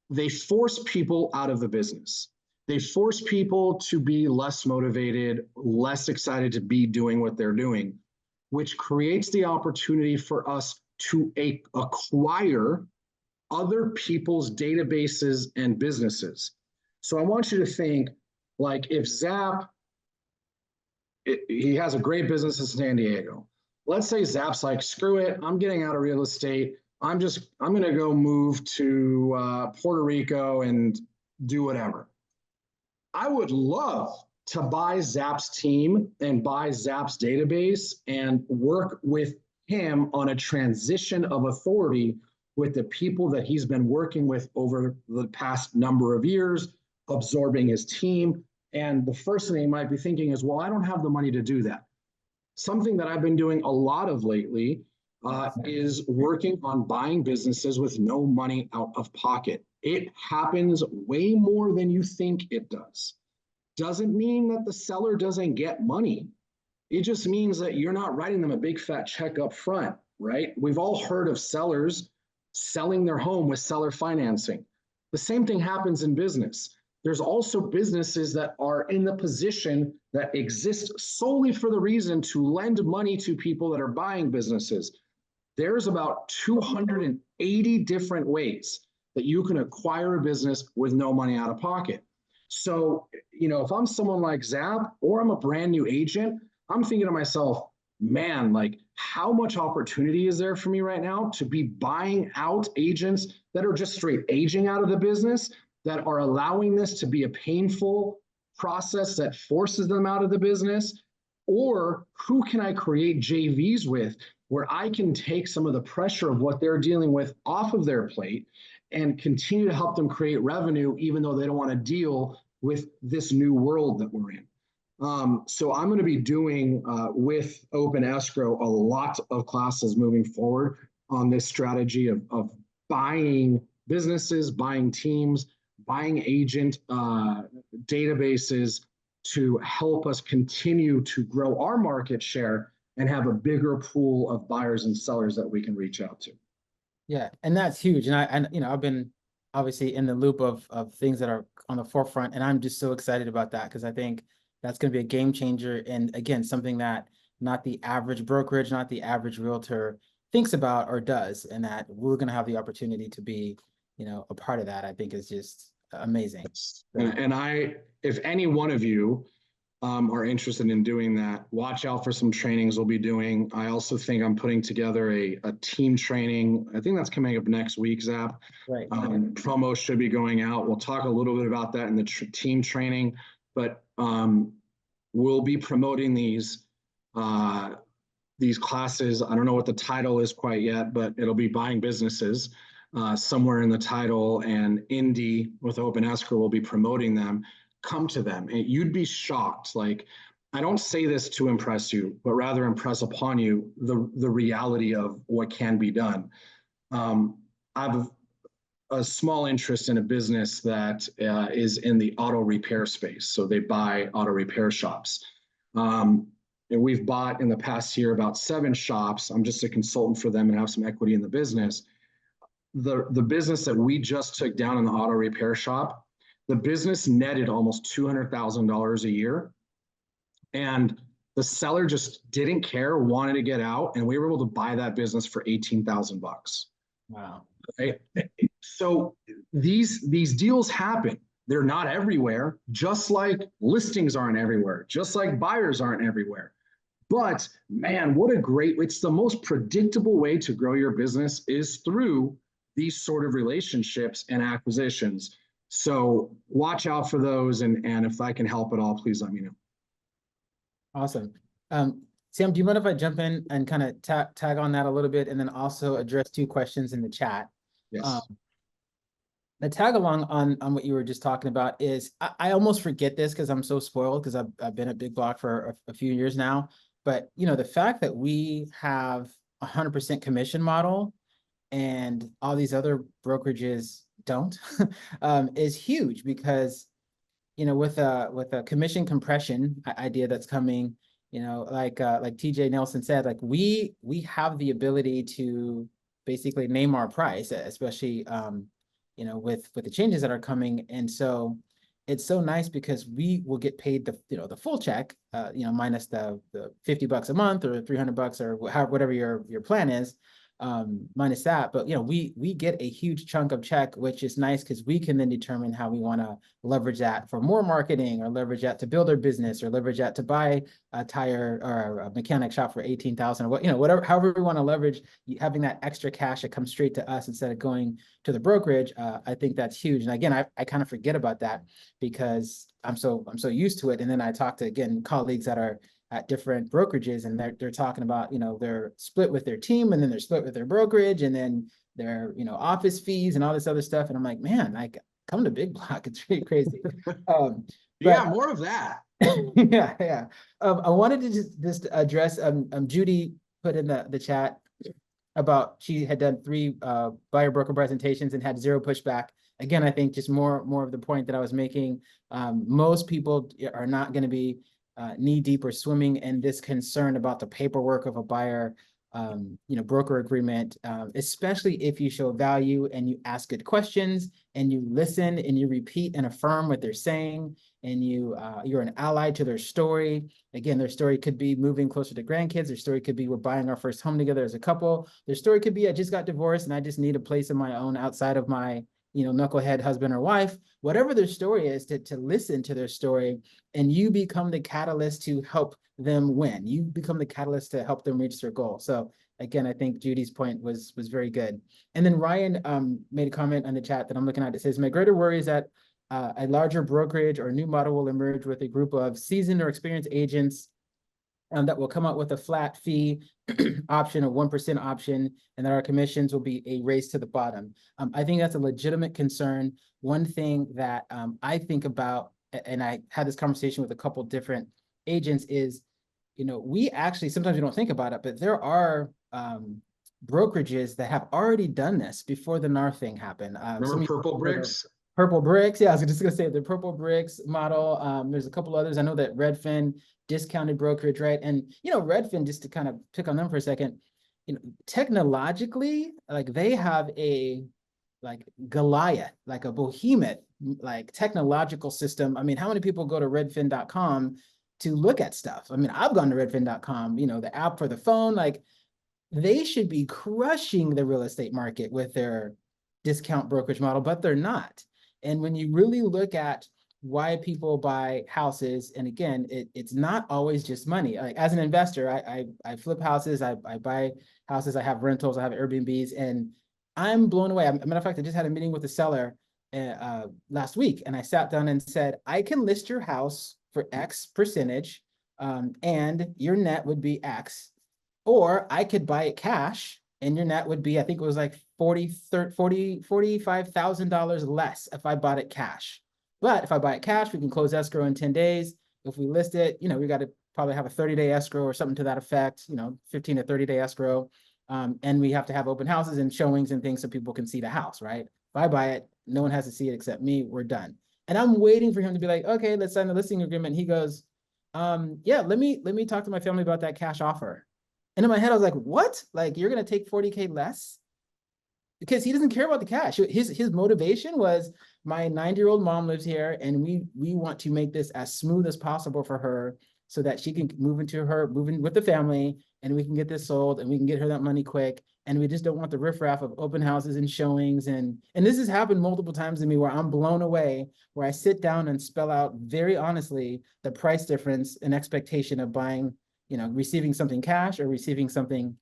they force people out of the business. They force people to be less motivated, less excited to be doing what they're doing, which creates the opportunity for us to acquire other people's databases and businesses. So I want you to think, like, if Zap, he has a great business in San Diego. Let's say Zap's like, screw it, I'm getting out of real estate. I'm going to go move to Puerto Rico and do whatever. I would love to buy Zap's team and buy Zap's database and work with him on a transition of authority with the people that he's been working with over the past number of years, absorbing his team. And the first thing you might be thinking is, well, I don't have the money to do that. Something that I've been doing a lot of lately is working on buying businesses with no money out of pocket. It happens way more than you think it does. Doesn't mean that the seller doesn't get money. It just means that you're not writing them a big fat check up front, right? We've all heard of sellers selling their home with seller financing. The same thing happens in business. There's also businesses that are in the position that exist solely for the reason to lend money to people that are buying businesses. There's about 280 different ways that you can acquire a business with no money out of pocket. So, if I'm someone like Zap or I'm a brand new agent, I'm thinking to myself, man, like, how much opportunity is there for me right now to be buying out agents that are just straight aging out of the business, that are allowing this to be a painful process that forces them out of the business? Or who can I create JVs with where I can take some of the pressure of what they're dealing with off of their plate and continue to help them create revenue, even though they don't want to deal with this new world that we're in? So I'm going to be doing with Open Escrow a lot of classes moving forward on this strategy of buying businesses, buying teams, buying agent databases to help us continue to grow our market share and have a bigger pool of buyers and sellers that we can reach out to. Yeah, and that's huge. And I've been obviously in the loop of things that are on the forefront, and I'm just so excited about that because I think that's going to be a game changer. And again, something that not the average brokerage, not the average realtor thinks about or does, and that we're going to have the opportunity to be, a part of that, I think is just amazing. And if any one of you are interested in doing that, watch out for some trainings we'll be doing. I also think I'm putting together a team training. I think that's coming up next week, Zap. Right. Promo should be going out. We'll talk a little bit about that in the team training, but we'll be promoting these classes. I don't know what the title is quite yet, but it'll be buying businesses somewhere in the title, and Indy with Open Escrow will be promoting them. Come to them, and you'd be shocked. Like, I don't say this to impress you, but rather impress upon you the reality of what can be done. I have a small interest in a business that is in the auto repair space. So they buy auto repair shops. And we've bought in the past year about 7 shops. I'm just a consultant for them and have some equity in the business. The business that we just took down in the auto repair shop, the business netted almost $200,000 a year. And the seller just didn't care, wanted to get out, and we were able to buy that business for $18,000. Wow. Okay. So these deals happen. They're not everywhere, just like listings aren't everywhere, just like buyers aren't everywhere. But man, it's the most predictable way to grow your business is through these sort of relationships and acquisitions. So watch out for those. And if I can help at all, please let me know. Awesome. Sam, do you mind if I jump in and kind of tag on that a little bit and then also address 2 questions in the chat? Yes. The tag along on what you were just talking about is I almost forget this because I'm so spoiled because I've been at Big Block for a few years now. But the fact that we have 100% commission model and all these other brokerages don't is huge because with a commission compression idea that's coming, You know, like TJ Nelson said, like we have the ability to basically name our price, especially you know, with the changes that are coming. And so it's so nice because we will get paid the, you know, the full check, you know, minus the $50 a month or $300 or whatever your plan is, minus that. But, you know, we get a huge chunk of check, which is nice because we can then determine how we want to leverage that for more marketing, or leverage that to build our business, or leverage that to buy a tire or a mechanic shop for 18,000, or what, you know, whatever, however we want to leverage having that extra cash that comes straight to us instead of going to the brokerage. I think that's huge. And again, I kind of forget about that because I'm so used to it. And then I talk to, again, colleagues that are at different brokerages, and they're talking about, you know, they're split with their team, and then they're split with their brokerage, and then their, you know, office fees and all this other stuff. And I'm like, man, like, come to Big Block. It's really crazy. Yeah, more of that. Yeah. I wanted to just address, Judy put in the chat about she had done 3 buyer broker presentations and had 0 pushback. Again, I think just more of the point that I was making. Most people are not going to be knee deep or swimming in this concern about the paperwork of a buyer, you know, broker agreement, especially if you show value and you ask good questions and you listen and you repeat and affirm what they're saying, and you're an ally to their story. Again, their story could be moving closer to grandkids. Their story could be we're buying our first home together as a couple. Their story could be I just got divorced and I just need a place of my own outside of my, you know, knucklehead husband or wife. Whatever their story is, to listen to their story, and you become the catalyst to help them win. You become the catalyst to help them reach their goal. So again, I think Judy's point was very good. And then Ryan made a comment on the chat that I'm looking at that says, my greater worry is that a larger brokerage or new model will emerge with a group of seasoned or experienced agents that will come out with a flat fee option, a 1% option, and that our commissions will be a race to the bottom. I think that's a legitimate concern. One thing that I think about, and I had this conversation with a couple different agents, is, you know, we actually, sometimes we don't think about it, but there are brokerages that have already done this before the NAR thing happened. Remember Purple Bricks? Purple Bricks, yeah, I was just gonna say the Purple Bricks model. There's a couple others. I know that Redfin, discounted brokerage, right? And, you know, Redfin, just to kind of pick on them for a second, you know, technologically, like they have a, like Goliath, like a behemoth, like technological system. I mean, how many people go to redfin.com to look at stuff? I mean, I've gone to redfin.com, you know, the app for the phone, like they should be crushing the real estate market with their discount brokerage model, but they're not. And when you really look at why people buy houses, and again, it's not always just money. Like as an investor, I flip houses, I buy houses, I have rentals, I have Airbnbs, and I'm blown away. As a matter of fact, I just had a meeting with a seller last week, and I sat down and said, I can list your house for X percentage, and your net would be X, or I could buy it cash and your net would be, I think it was like $45,000 less if I bought it cash. But if I buy it cash, we can close escrow in 10 days. If we list it, you know, we got to probably have a 30-day escrow or something to that effect, you know, 15 to 30-day escrow. And we have to have open houses and showings and things so people can see the house, right? If I buy it, no one has to see it except me, we're done. And I'm waiting for him to be like, okay, let's sign the listing agreement. He goes, yeah, let me talk to my family about that cash offer. And in my head, I was like, what? Like, you're going to take 40K less? Because he doesn't care about the cash. His motivation was, my 90-year-old mom lives here, and we want to make this as smooth as possible for her so that she can move in with the family, and we can get this sold, and we can get her that money quick. And we just don't want the riffraff of open houses and showings. And this has happened multiple times to me where I'm blown away, where I sit down and spell out very honestly the price difference and expectation of buying, you know, receiving something cash or receiving something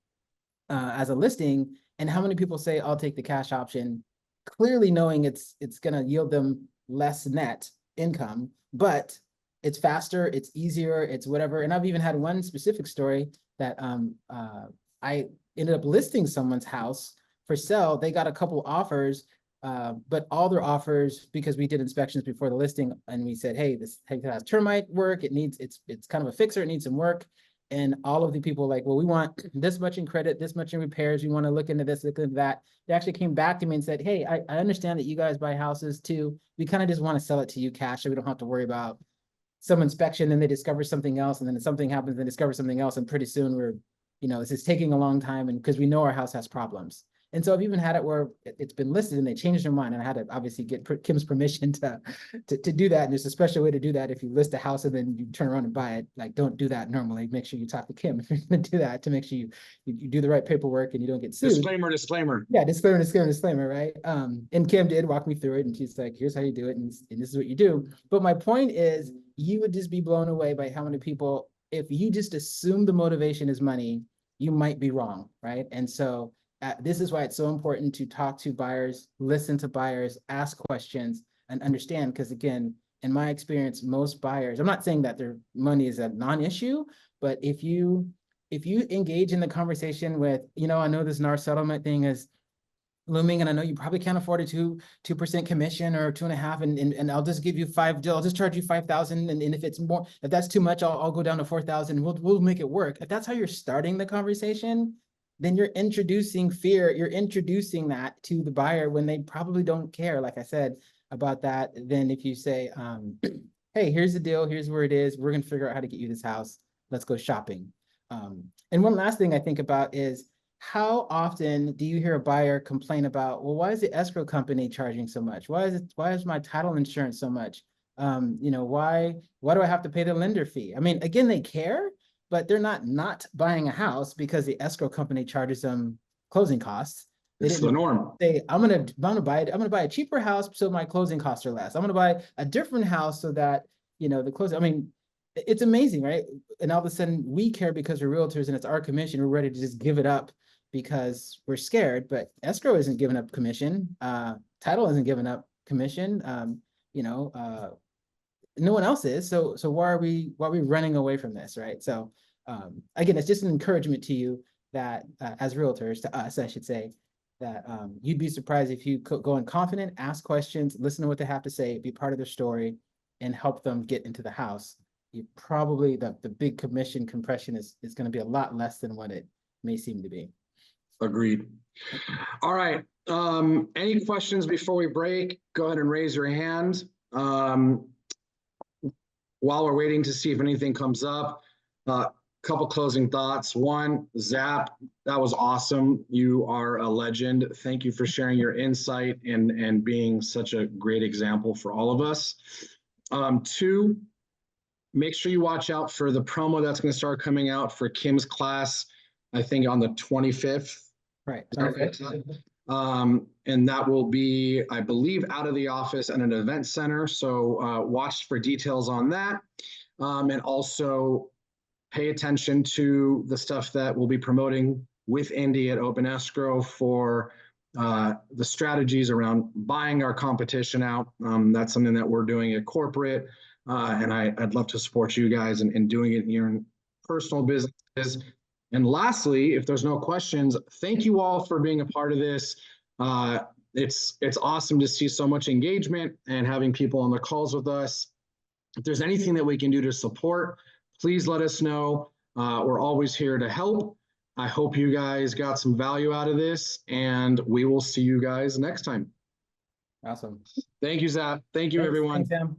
as a listing, and how many people say, I'll take the cash option, clearly knowing it's going to yield them less net income, but it's faster, it's easier, it's whatever. And I've even had one specific story that I ended up listing someone's house for sale. They got a couple offers, but all their offers, because we did inspections before the listing, and we said, hey, this has termite work, it's kind of a fixer, it needs some work. And all of the people like, well, we want this much in credit, this much in repairs. We want to look into this, look into that. They actually came back to me and said, hey, I understand that you guys buy houses too. We kind of just want to sell it to you cash so we don't have to worry about some inspection, then they discover something else, and then something happens, they discover something else, and pretty soon we're, this is taking a long time, and because we know our house has problems. And so I've even had it where it's been listed and they changed their mind, and I had to obviously get Kim's permission to do that. And there's a special way to do that. If you list a house and then you turn around and buy it, like, don't do that normally. Make sure you talk to Kim if you're going to do that, to make sure you do the right paperwork and you don't get sued. Disclaimer. Yeah, disclaimer, right? And Kim did walk me through it, and she's like, here's how you do it, and this is what you do. But my point is, you would just be blown away by how many people, if you just assume the motivation is money, you might be wrong, right? And so this is why it's so important to talk to buyers, listen to buyers, ask questions, and understand. Because again, in my experience, most buyers, I'm not saying that their money is a non-issue, but if you engage in the conversation with, I know this NAR settlement thing is looming, and I know you probably can't afford a 2% commission or 2.5%, and I'll just give you I'll just charge you 5,000, and if it's more, if that's too much, I'll go down to 4,000. We'll make it work. If that's how you're starting the conversation, then you're introducing fear. You're introducing that to the buyer when they probably don't care, like I said, about that. Then if you say, hey, here's the deal, here's where it is, we're gonna figure out how to get you this house, let's go shopping. And one last thing I think about is, how often do you hear a buyer complain about, well, why is the escrow company charging so much? Why is my title insurance so much? Why do I have to pay the lender fee? I mean, again, they care, but they're not buying a house because the escrow company charges them closing costs. It's the norm. Say, I'm gonna buy a cheaper house so my closing costs are less. I'm gonna buy a different house so that, the closing, I mean, it's amazing, right? And all of a sudden we care because we're realtors and it's our commission. We're ready to just give it up because we're scared, but escrow isn't giving up commission. Title isn't giving up commission. No one else is. So why are we running away from this, right? So again, it's just an encouragement to you that as realtors, to us, I should say, that you'd be surprised if you go in confident, ask questions, listen to what they have to say, be part of their story, and help them get into the house. You probably, the big commission compression is going to be a lot less than what it may seem to be. Agreed. All right. Any questions before we break? Go ahead and raise your hand. While we're waiting to see if anything comes up, couple closing thoughts. One, Zap, that was awesome. You are a legend. Thank you for sharing your insight and being such a great example for all of us. Two, make sure you watch out for the promo that's going to start coming out for Kim's class, I think on the 25th. Right. And that will be, I believe, out of the office at an event center. So watch for details on that. And also pay attention to the stuff that we'll be promoting with Indy at Open Escrow for the strategies around buying our competition out. That's something that we're doing at corporate. And I'd love to support you guys in doing it in your personal businesses. And lastly, if there's no questions, thank you all for being a part of this. It's awesome to see so much engagement and having people on the calls with us. If there's anything that we can do to support, please let us know. We're always here to help. I hope you guys got some value out of this, and we will see you guys next time. Awesome. Thank you, Zap. Thank you, everyone. Thanks, Sam.